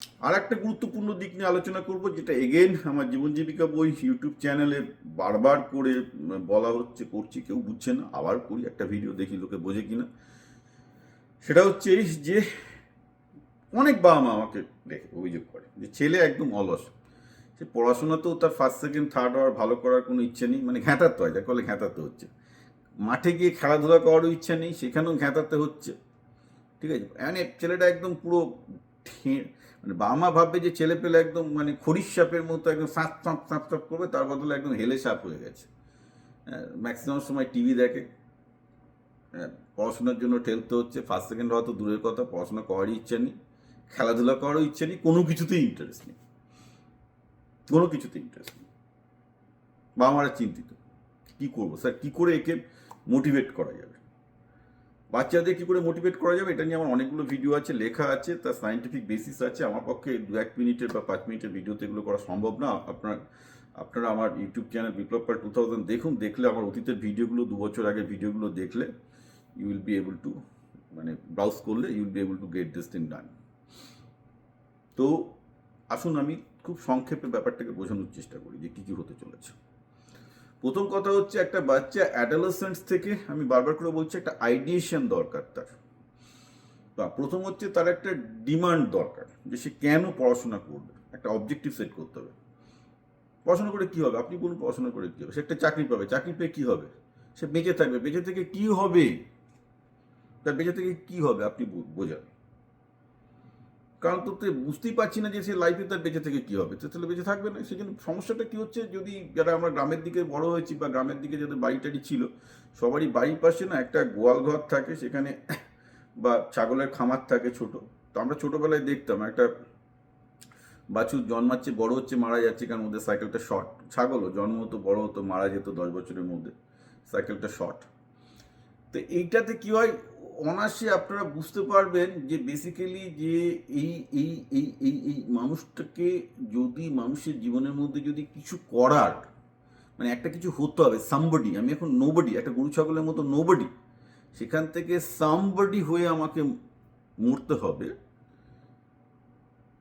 আর একটা গুরুত্বপূর্ণ দিক নিয়ে আলোচনা করব, যেটা এগেন আমার জীবন জীবিকা বই ইউটিউব চ্যানেলে বারবার করে বলা হচ্ছে, করছি, কেউ বুঝছে না, আবার করি, একটা ভিডিও দেখি লোকে বোঝে কিনা। সেটা হচ্ছে এই যে অনেক বাবা মা আমাকে দেখে অভিযোগ করে যে ছেলে একদম অলস, সে পড়াশোনাতেও তার ফার্স্ট সেকেন্ড থার্ড হওয়ার ভালো করার কোনো ইচ্ছে নেই, মানে ঘ্যাঁটাতে হয়, যাকে বলে ঘ্যাঁটাতে হচ্ছে। মাঠে গিয়ে খেলাধুলা করারও ইচ্ছা নেই, সেখানেও ঘ্যাঁটাতে হচ্ছে। ঠিক আছে, মানে ছেলেটা একদম পুরো মানে বাবা মা ভাববে যে ছেলে পেলে একদম মানে খরিশ সাপের মতো একদম সাঁপ সাঁপ সাঁপ সাঁপ করবে, তার বদলে একদম হেলে সাপ হয়ে গেছে। ম্যাক্সিমাম সময় টিভি দেখে, পড়াশোনার জন্য ঠেলতে হচ্ছে, ফার্স্ট সেকেন্ড হওয়া তো দূরের কথা, পড়াশোনা করারই ইচ্ছা নেই, খেলাধুলা করারও ইচ্ছে নেই, কোনো কিছুতেই ইন্টারেস্ট নেই, কোনো কিছুতেই ইন্টারেস্ট নেই। বাবা মারা চিন্তিত, কী করবো স্যার, কী করে একে মোটিভেট করা যাবে, বাচ্চাদের কী করে মোটিভেট করা যাবে, এটা নিয়ে আমার অনেকগুলো ভিডিও আছে, লেখা আছে, তার সায়েন্টিফিক বেসিস আছে। আমার পক্ষে 1 মিনিটের বা 5 মিনিটের ভিডিওতে এগুলো করা সম্ভব না। আপনারা আমার ইউটিউব চ্যানেল বিপ্লব পাল 2000 দেখুন, দেখলে আমার অতীতের ভিডিওগুলো, 2 বছর আগের ভিডিওগুলো দেখলে you will be able to, মানে ব্রাউজ করলে you will be able to get this thing done. তো আসুন আমি খুব সংক্ষেপে ব্যাপারটাকে বোঝানোর চেষ্টা করি যে কী কী হতে চলেছে। প্রথম কথা হচ্ছে, একটা বাচ্চা অ্যাডোলেসেন্স থেকে, আমি বারবার করে বলছি, একটা আইডিয়েশন দরকার তার। প্রথম হচ্ছে তার একটা ডিমান্ড দরকার যে সে কেন পড়াশোনা করবে, একটা অবজেক্টিভ সেট করতে হবে। পড়াশোনা করে কি হবে, আপনি বলুন, পড়াশোনা করে কি হবে? সে একটা চাকরি পাবে, চাকরি পেয়ে কি হবে? সে বেঁচে থাকবে, বেঁচে থেকে কি হবে? তার বেঁচে থেকে কি হবে আপনি বোঝান। কারণ তো বুঝতেই পারছি না যে সে লাইফে তার বেঁচে থেকে কি হবে, তাহলে বেঁচে থাকবে না। সেজন্য সমস্যাটা কি হচ্ছে, যদি যারা আমরা গ্রামের দিকে বড় হয়েছি বা গ্রামের দিকে যাদের বাড়ি টাড়ি ছিল, সবারই বাড়ির পাশে না একটা গোয়াল ঘর থাকে, সেখানে বা ছাগলের খামার থাকে ছোট। তো আমরা ছোটবেলায় দেখতাম একটা বাছুর জন্মাচ্ছে, বড় হচ্ছে, মারা যাচ্ছে, কারণ মধ্যে সাইকেলটা শর্ট। ছাগলও জন্ম হতো, বড় হতো, মারা যেত 10 বছরের মধ্যে, সাইকেলটা শর্ট। তো এইটাতে কি হয়, অনায়াসে আপনারা বুঝতে পারবেন যে বেসিক্যালি যে এই এই এই এই এই মানুষটাকে, যদি মানুষের জীবনের মধ্যে যদি কিছু করার, মানে একটা কিছু হতে হবে, সামবডি, আমি এখন নোবডি, একটা গরু ছাগলের মতো নোবডি, সেখান থেকে সামবডি হয়ে আমাকে মরতে হবে,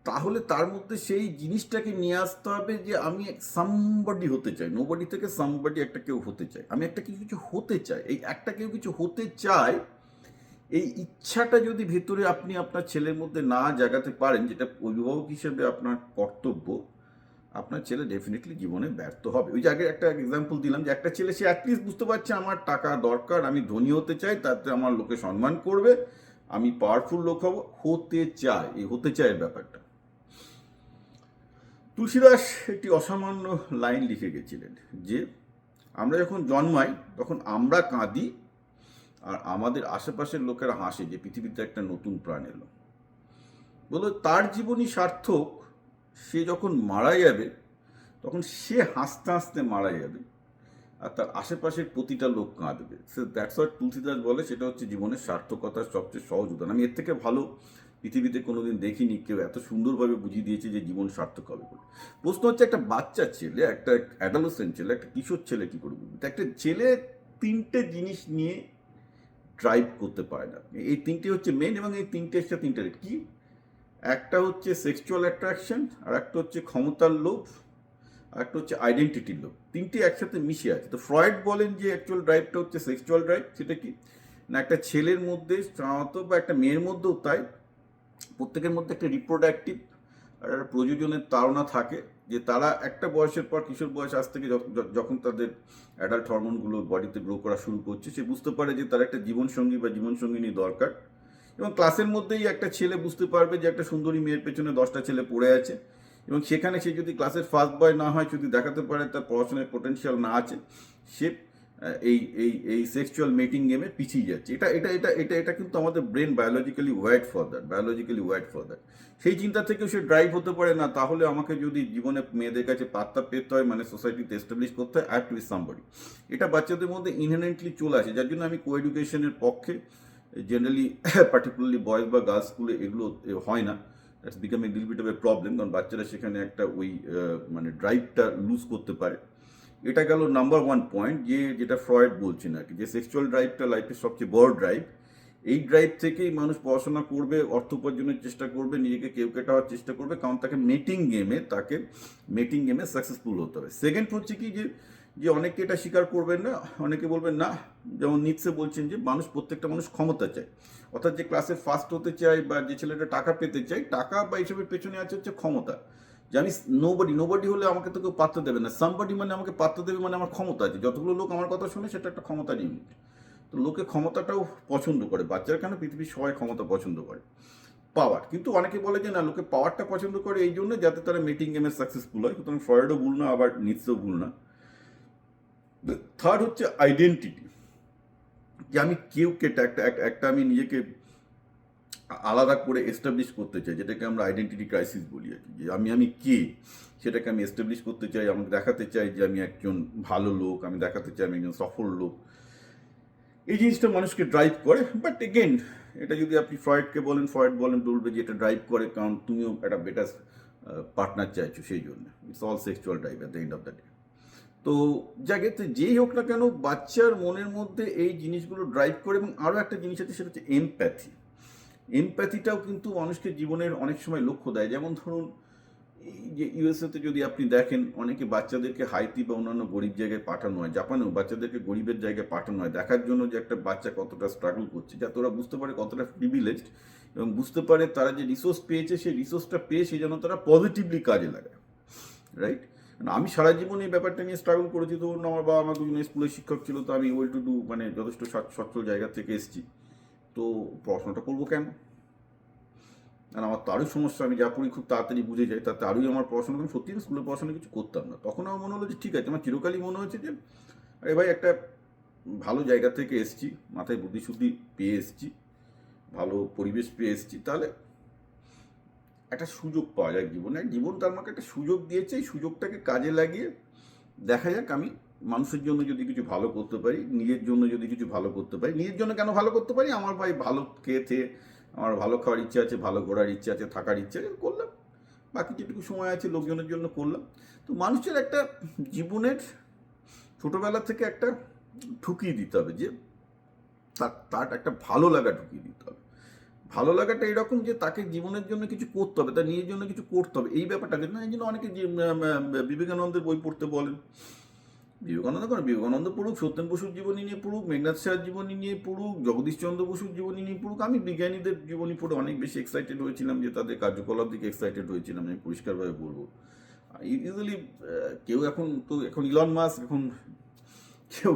তাহলে তার মধ্যে সেই জিনিসটাকে নিয়ে আসতে হবে যে আমি সামবডি হতে চাই, নোবডি থেকে সামবডি, একটা কেউ হতে চাই, আমি একটা কিছু হতে চাই। এই একটা কেউ কিছু হতে চায়, এই ইচ্ছাটা যদি ভেতরে আপনি আপনার ছেলের মধ্যে না জাগাতে পারেন, যেটা অভিভাবক হিসেবে আপনার কর্তব্য, আপনার ছেলে ডেফিনেটলি জীবনে ব্যর্থ হবে। ওই যে আগে একটা এক্সাম্পল দিলাম, যে একটা ছেলে সে অ্যাটলিস্ট বুঝতে পারছে আমার টাকা দরকার, আমি ধনী হতে চাই, তাতে আমার লোকে সম্মান করবে, আমি পাওয়ারফুল লোক হব, হতে চায়, এই হতে চায়ের ব্যাপারটা। তুলসীদাস একটি অসামান্য লাইন লিখে গেছিলেন যে আমরা যখন জন্মাই তখন আমরা কাঁদি আর আমাদের আশেপাশের লোকেরা হাসে যে পৃথিবীতে একটা নতুন প্রাণ এলো। বলো তার জীবনই সার্থক, সে যখন মারা যাবে তখন সে হাসতে হাসতে মারা যাবে আর তার আশেপাশের প্রতিটা লোক কাঁদবে। সে দ্যাটস হোয়াট তুলসীদাস বলে, সেটা হচ্ছে জীবনের সার্থকতার সবচেয়ে সহজ উদাহরণ। আমি এর থেকে ভালো পৃথিবীতে কোনোদিন দেখিনি কেউ এত সুন্দরভাবে বুঝিয়ে দিয়েছে যে জীবন সার্থক হবে বলে। প্রশ্ন হচ্ছে, একটা বাচ্চা ছেলে, একটা অ্যাডোলেসেন্ট ছেলে, একটা কিশোর ছেলে কী করে বুঝবে? একটা ছেলে 3টে জিনিস নিয়ে ড্রাইভ করতে পারে না। এই 3টে হচ্ছে মেন, এবং এই 3টে কি, একটা হচ্ছে সেক্সুয়াল অ্যাট্রাকশন, আর একটা হচ্ছে ক্ষমতার লোভ, আর একটা হচ্ছে আইডেন্টিটির লোভ। 3টে একসাথে মিশে আছে। তো ফ্রয়েড বলেন যে অ্যাকচুয়াল ড্রাইভটা হচ্ছে সেক্সুয়াল ড্রাইভ। সেটা কি না, একটা ছেলের মধ্যে সাধারণত বা একটা মেয়ের মধ্যেও তাই, প্রত্যেকের মধ্যে একটা রিপ্রোডাক্টিভ আর একটা প্রযোজনের তাড়না থাকে, যে তারা একটা বয়সের পর, কিশোর বয়স আজ থেকে যখন তাদের অ্যাডাল্ট হরমোনগুলো বডিতে গ্রো করা শুরু করছে, সে বুঝতে পারে যে তার একটা জীবনসঙ্গী বা জীবনসঙ্গিনী দরকার। এবং ক্লাসের মধ্যেই একটা ছেলে বুঝতে পারবে যে একটা সুন্দরী মেয়ের পেছনে 10টা ছেলে পড়ে আছে, এবং সেখানে সে যদি ক্লাসের ফার্স্ট বয় না হয়, যদি দেখাতে পারে তার পড়াশোনার পোটেনশিয়াল না আছে, সে এই এই এই সেক্সুয়াল মেটিং গেমে পিছিয়ে যাচ্ছে। এটা এটা এটা এটা এটা কিন্তু আমাদের brain biologically wide for that. সেই চিন্তা থেকেও সে ড্রাইভ হতে পারে না, তাহলে আমাকে যদি জীবনে মেয়েদের কাছে পাত্তা পেতে হয়, মানে সোসাইটিতে এস্টাবলিশ করতে হয়, I have to be somebody. এটা বাচ্চাদের মধ্যে ইনহেরেন্টলি চলে আসে, যার জন্য আমি কো এডুকেশনের পক্ষে। জেনারেলি পার্টিকুলারলি বয়েজ বা গার্লস স্কুলে এগুলো হয় না, that's becoming little bit of a problem, কারণ বাচ্চারা সেখানে একটা ওই মানে ড্রাইভটা লুজ করতে পারে। এটা গেল নাম্বার 1 পয়েন্ট, যেটা ফ্রয়েড বলছেন আর কি, যে সেক্সুয়াল ড্রাইভটা লাইফের সবচেয়ে বড় ড্রাইভ। এই ড্রাইভ থেকেই মানুষ পড়াশোনা করবে, অর্থ উপার্জনের চেষ্টা করবে, নিজেকে কেটা হওয়ার চেষ্টা করবে, কারণ তাকে মেটিং গেমে সাকসেসফুল হতে হবে। সেকেন্ড হচ্ছে কি যে অনেকে এটা স্বীকার করবেন না, অনেকে বলবেন না, যেমন নিৎসে বলছেন যে প্রত্যেকটা মানুষ ক্ষমতা চায়, অর্থাৎ যে ক্লাসে ফার্স্ট হতে চায় বা যে ছেলেটা টাকা পেতে চায়, টাকা বা এইসবের পেছনে আছে হচ্ছে ক্ষমতা, যে আমি নোবডি হলে আমাকে তো কেউ পাত্তা দেবে না, সামবডি মানে আমাকে পাত্তা দেবে, মানে আমার ক্ষমতা আছে, যতগুলো লোক আমার কথা শুনে সেটা একটা ক্ষমতার ইউনিট। তো লোকে ক্ষমতাটাও পছন্দ করে, বাচ্চারা কেন, পৃথিবীর সবাই ক্ষমতা পছন্দ করে, পাওয়ার। কিন্তু অনেকে বলে যে না, লোকে পাওয়ারটা পছন্দ করে এই জন্য যাতে তারা মেটিং গেমে সাকসেসফুল হয়। সুতরাং ফ্রয়েডও ভুল না, আবার নিৎসেও ভুল না। থার্ড হচ্ছে আইডেন্টিটি, যে আমি একটা আমি নিজেকে আলাদা করে এস্টাবলিশ করতে চাই, যেটাকে আমরা আইডেন্টিটি ক্রাইসিস বলি আর কি, যে আমি কে, সেটাকে আমি এস্টাবলিশ করতে চাই, আমাকে দেখাতে চাই যে আমি একজন ভালো লোক, আমি দেখাতে চাই আমি একজন সফল লোক। এই জিনিসটা মানুষকে ড্রাইভ করে। বাট এগেন, এটা যদি আপনি ফ্রয়েডকে বলেন, বলবে যে এটা ড্রাইভ করে কারণ তুমিও একটা বেটার পার্টনার চাইছো, সেই জন্য it's all sexual drive at the end of the day. তো যাকে যেই হোক না কেন, বাচ্চার মনের মধ্যে এই জিনিসগুলো ড্রাইভ করে। এবং আরও একটা জিনিস আছে, সেটা হচ্ছে এমপ্যাথিটাও কিন্তু মানুষকে জীবনের অনেক সময় লক্ষ্য দেয়। যেমন ধরুন, এই যে ইউএসএতে যদি আপনি দেখেন, অনেকে বাচ্চাদেরকে হাইতি বা অন্যান্য গরিব জায়গায় পাঠানো হয়, জাপানেও বাচ্চাদেরকে গরিবের জায়গায় পাঠানো হয় দেখার জন্য যে একটা বাচ্চা কতটা স্ট্রাগল করছে, যাতে ওরা বুঝতে পারে কতটা প্রিভিলেজড, এবং বুঝতে পারে তারা যে রিসোর্স পেয়েছে, সেই রিসোর্সটা পেয়ে সেই যেন তারা পজিটিভলি কাজে লাগায়, রাইট? আমি সারা জীবন এই ব্যাপারটা নিয়ে স্ট্রাগল করেছি। তো আমার বাবা আমার দুজনে স্কুলের শিক্ষক ছিল, তো আমি ওয়েল টু ডু মানে যথেষ্ট সচ্ছল জায়গা থেকে এসেছি। তো পড়াশোনাটা করবো কেন? আর আমার তো আরও সমস্যা, আমি যা পড়ি খুব তাড়াতাড়ি বুঝে যাই, তাতে আরোই আমার পড়াশোনা, আমি সত্যি স্কুলে পড়াশোনা কিছু করতাম না। তখন আমার মনে হলো যে ঠিক আছে, আমার চিরকালই মনে হয়েছে যে আরে ভাই, একটা ভালো জায়গা থেকে এসেছি, মাথায় বুদ্ধিশুদ্ধি পেয়ে এসেছি, ভালো পরিবেশ পেয়ে এসেছি, তাহলে একটা সুযোগ পাওয়া যায় জীবনে। জীবন তার আমাকে একটা সুযোগ দিয়েছে, এই সুযোগটাকে কাজে লাগিয়ে দেখা যাক আমি মানুষের জন্য যদি কিছু ভালো করতে পারি, নিজের জন্য যদি কিছু ভালো করতে পারি। নিজের জন্য কেন ভালো করতে পারি, আমার ভাই ভালো খেয়ে আমার ভালো খাওয়ার ইচ্ছা আছে, ভালো ঘোরার ইচ্ছা আছে, থাকার ইচ্ছা আছে, করলাম। বাকি যেটুকু সময় আছে লোকজনের জন্য করলাম। তো মানুষের একটা জীবনের ছোটোবেলা থেকে একটা ঢুকিয়ে দিতে হবে, যে তার একটা ভালো লাগা ঢুকিয়ে দিতে হবে। ভালো লাগাটা এরকম যে তাকে জীবনের জন্য কিছু করতে হবে, তার নিজের জন্য কিছু করতে হবে, এই ব্যাপারটাকে না। এই জন্য অনেকে বিবেকানন্দের বই পড়তে বলেন। বিবেকানন্দ পড়ুক, সত্যেন বসুর জীবনী নিয়ে পড়ুক, মেঘনাথ সাহার জীবনী নিয়ে পড়ুক, জগদীশচন্দ্র বসুর জীবনী নিয়ে পড়ুক। আমি বিজ্ঞানীদের জীবনী পড়ে অনেক বেশি এক্সাইটেড হয়েছিলাম, যে তাদের কার্যকলাপ দিকে এক্সাইটেড হয়েছিলাম, আমি পরিষ্কারভাবে বলবো। ইউজুয়ালি এখন ইলন মাস্ক, এখন কেউ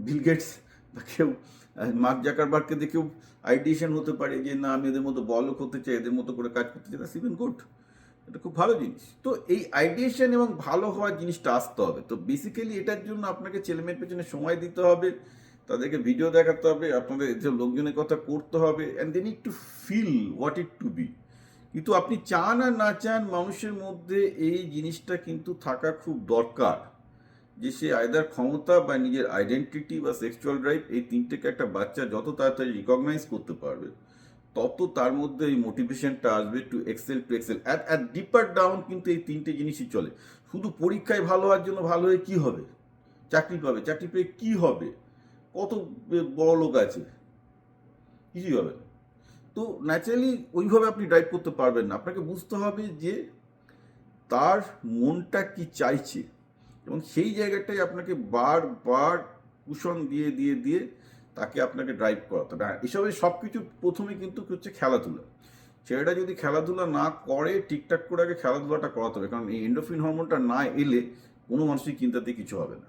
বিল গেটস, বা কেউ মার্ক জাকারবার্গকে দেখেও আইডিয়েশন হতে পারে যে না, আমি এদের মতো বড়লোক হতে চাই, এদের মতো করে কাজ করতে চাই। দ্যাটস ইভেন গুড, এটা খুব ভালো জিনিস। তো এই আইডিয়েশন এবং ভালো হওয়ার জিনিসটা আসতে হবে। তো বেসিক্যালি এটার জন্য আপনাকে ছেলেমেয়ের পেছনে সময় দিতে হবে, তাদেরকে ভিডিও দেখাতে হবে, আপনাদের যে লোকজনের কথা করতে হবে, and they need to feel what it to be. কিন্তু আপনি চান আর না চান, মানুষের মধ্যে এই জিনিসটা কিন্তু থাকা খুব দরকার, যে সে আইদার ক্ষমতা বা নিজের আইডেন্টিটি বা সেক্সুয়াল ড্রাইভ, এই তিনটেকে একটা বাচ্চা যত তাড়াতাড়ি রিকগনাইজ করতে পারবে, তত তার মধ্যে এই মোটিভেশনটা আসবে টু এক্সেল। অ্যাট ডিপার ডাউন কিন্তু এই তিনটে জিনিসই চলে। শুধু পরীক্ষায় ভালো হওয়ার জন্য ভালো হয়ে কী হবে, চাকরি পাবে, চাকরি পেয়ে কী হবে, কত বড় লোক আছে, কিছুই হবে না। তো ন্যাচারালি ওইভাবে আপনি ড্রাইভ করতে পারবেন না। আপনাকে বুঝতে হবে যে তার মনটা কি চাইছে, এবং সেই জায়গাটাই আপনাকে বারবার কুশন দিয়ে দিয়ে দিয়ে তাকে আপনাকে ড্রাইভ করাতে হবে। এসবের সব কিছু প্রথমে কিন্তু হচ্ছে খেলাধুলা। ছেলেটা যদি খেলাধুলা না করে, ঠিকঠাক করে আগে খেলাধুলাটা করাতে হবে, কারণ এই এন্ডোফিন হরমোনটা না এলে কোনো মানুষের চিন্তাতে কিছু হবে না।